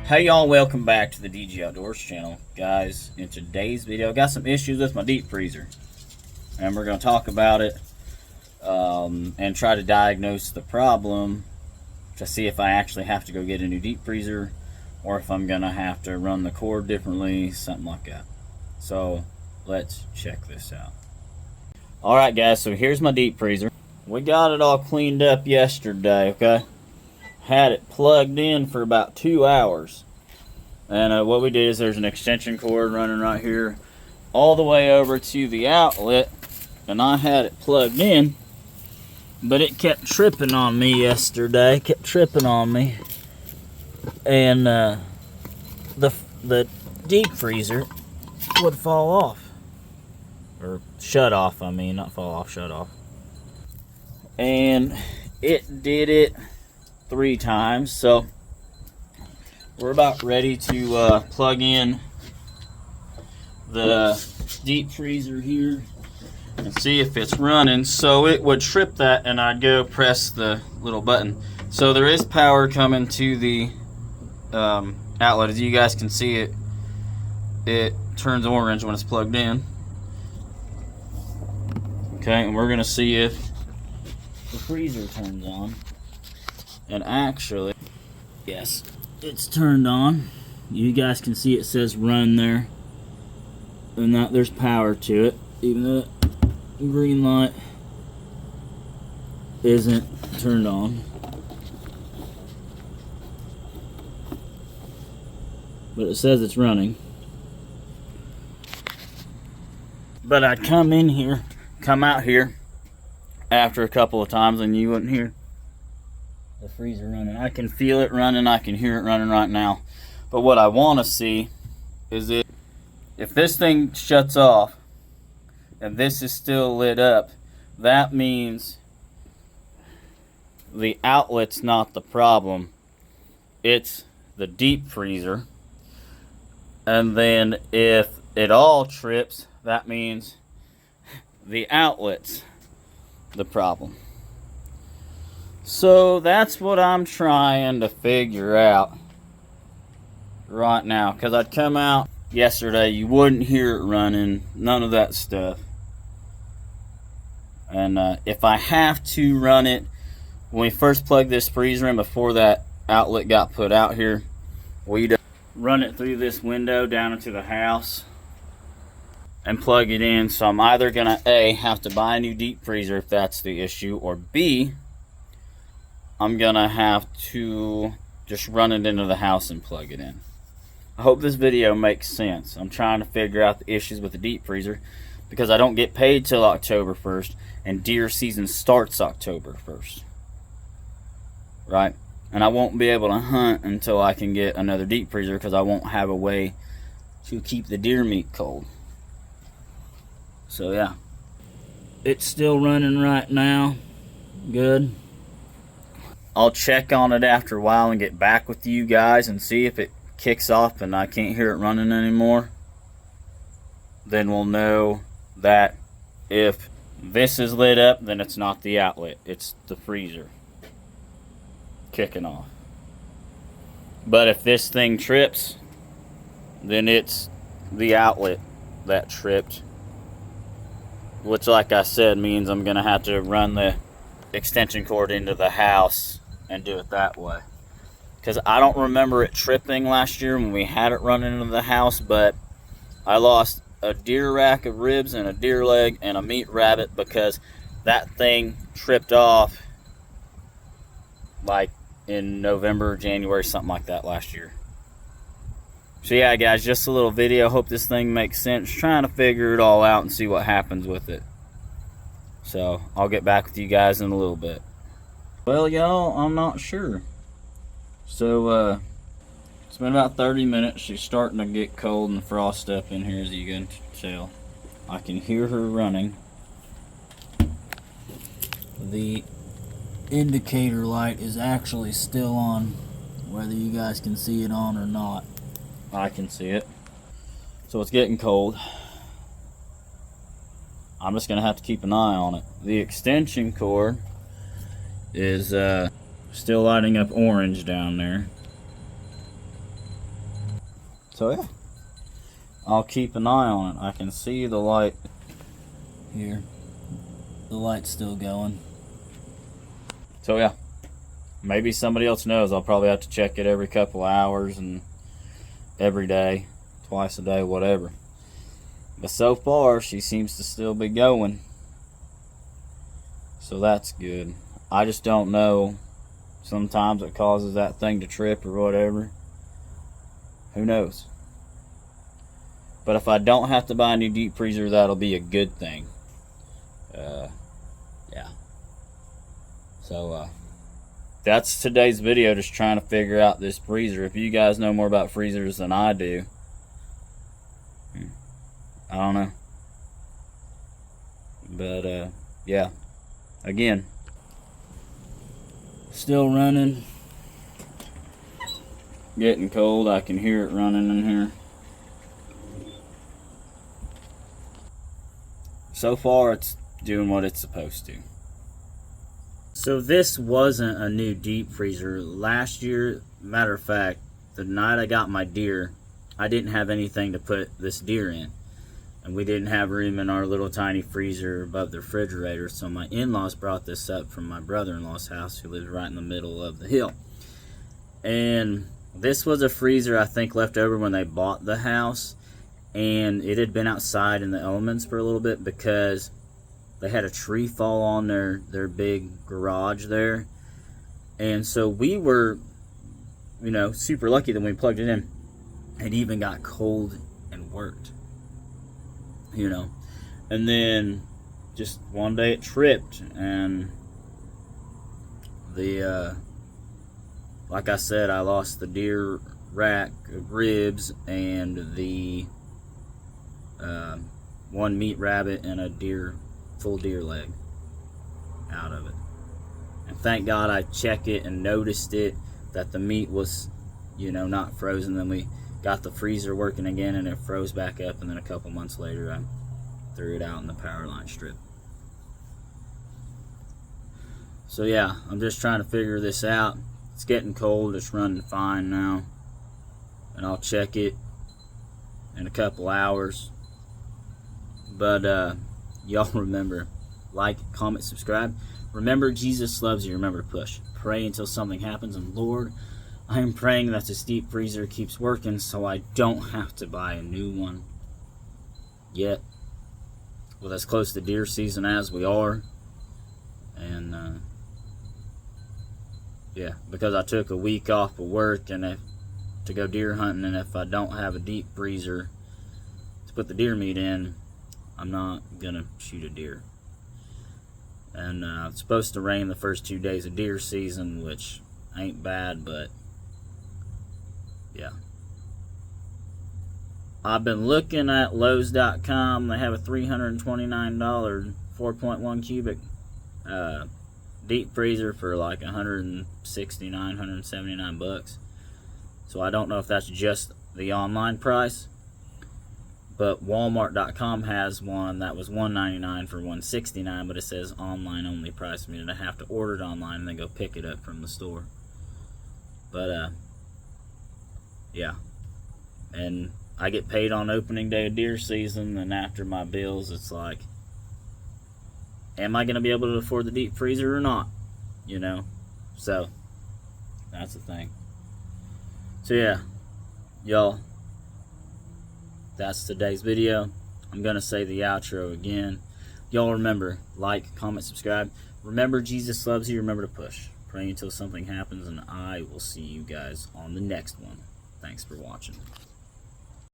Hey y'all, welcome back to the DG Outdoors channel. Guys, in today's video, I got some issues with my deep freezer. And we're going to talk about it and try to diagnose the problem to see if I actually have to go get a new deep freezer or if I'm going to have to run the cord differently, something like that. So, let's check this out. Alright guys, so here's my deep freezer. We got it all cleaned up yesterday, okay? Had it plugged in for about 2 hours, and what we did is there's an extension cord running right here all the way over to the outlet, and I had it plugged in, but it kept tripping on me yesterday, and the deep freezer would fall off, or shut off, I mean, not fall off, shut off. And it did it 3 times, so we're about ready to plug in the deep freezer here and see if it's running. So it would trip that and I'd go press the little button. So there is power coming to the outlet. As you guys can see, it turns orange when it's plugged in. Okay, and we're gonna see if the freezer turns on. And actually, yes, it's turned on. You guys can see it says run there. And that there's power to it, even though the green light isn't turned on. But it says it's running. But I'd come out here after a couple of times and you wouldn't hear the freezer running. I can feel it running, I can hear it running right now. But what I want to see is if this thing shuts off and this is still lit up, that means the outlet's not the problem, it's the deep freezer. And then if it all trips, that means the outlet's the problem. So that's what I'm trying to figure out right now, because I'd come out yesterday, you wouldn't hear it running, none of that stuff. And if I have to run it, when we first plugged this freezer in before that outlet got put out here, we'd run it through this window down into the house and plug it in. So I'm either gonna A, have to buy a new deep freezer if that's the issue, or B, I'm gonna have to just run it into the house and plug it in. I hope this video makes sense. I'm trying to figure out the issues with the deep freezer because I don't get paid till October 1st and deer season starts October 1st. Right? And I won't be able to hunt until I can get another deep freezer because I won't have a way to keep the deer meat cold. So yeah. It's still running right now. Good. I'll check on it after a while and get back with you guys and see if it kicks off and I can't hear it running anymore. Then we'll know that if this is lit up, then it's not the outlet, it's the freezer kicking off. But if this thing trips, then it's the outlet that tripped, which, like I said, means I'm gonna have to run the extension cord into the house and do it that way, because I don't remember it tripping last year when we had it running into the house, but I lost a deer rack of ribs and a deer leg and a meat rabbit because that thing tripped off like in November, January, something like that last year. So yeah guys, just a little video. Hope this thing makes sense. Trying to figure it all out and see what happens with it. So I'll get back with you guys in a little bit. Well y'all, I'm not sure. So it's been about 30 minutes. She's starting to get cold and frost up in here, as you can tell. I can hear her running. The indicator light is actually still on, whether you guys can see it on or not. I can see it. So it's getting cold. I'm just gonna have to keep an eye on it. The extension cord is still lighting up orange down there. So yeah, I'll keep an eye on it. I can see the light here. The light's still going. So yeah, maybe somebody else knows. I'll probably have to check it every couple hours and every day, twice a day, whatever. But so far, she seems to still be going. So that's good. I just don't know. Sometimes it causes that thing to trip or whatever. Who knows? But if I don't have to buy a new deep freezer, that'll be a good thing. Yeah. So, that's today's video, just trying to figure out this freezer. If you guys know more about freezers than I do, I don't know. But, yeah. Again, still running. Getting cold. I can hear it running in here. So far, it's doing what it's supposed to. So this wasn't a new deep freezer. Last year, matter of fact, the night I got my deer, I didn't have anything to put this deer in. And we didn't have room in our little tiny freezer above the refrigerator. So my in-laws brought this up from my brother-in-law's house, who lives right in the middle of the hill. And this was a freezer I think left over when they bought the house. And it had been outside in the elements for a little bit because they had a tree fall on their big garage there. And so we were, you know, super lucky that when we plugged it in, it even got cold and worked. You know. And then just one day it tripped, and the like I said, I lost the deer rack of ribs and the one meat rabbit and a full deer leg out of it. And thank God I checked it and noticed it, that the meat was, you know, not frozen. Then we got the freezer working again and it froze back up, and then a couple months later I threw it out in the power line strip. So yeah, I'm just trying to figure this out. It's getting cold, it's running fine now, and I'll check it in a couple hours. But y'all remember, like, comment, subscribe. Remember, Jesus loves you. Remember to push. Pray until something happens. And Lord, I am praying that this deep freezer keeps working so I don't have to buy a new one yet. With as close to deer season as we are. And yeah, because I took a week off of work and to go deer hunting, and if I don't have a deep freezer to put the deer meat in, I'm not gonna shoot a deer. And it's supposed to rain the first 2 days of deer season, which ain't bad, but yeah. I've been looking at Lowe's.com. They have a $329 4.1 cubic deep freezer for like $169, $179. So I don't know if that's just the online price. But Walmart.com has one that was $199 for $169, but it says online only price, meaning I have to order it online and then go pick it up from the store. But yeah, and I get paid on opening day of deer season, and after my bills, it's like, am I going to be able to afford the deep freezer or not? You know, so that's the thing. So yeah, y'all. That's today's video. I'm going to say the outro again. Y'all remember, like, comment, subscribe. Remember, Jesus loves you. Remember to push. Pray until something happens, and I will see you guys on the next one. Thanks for watching.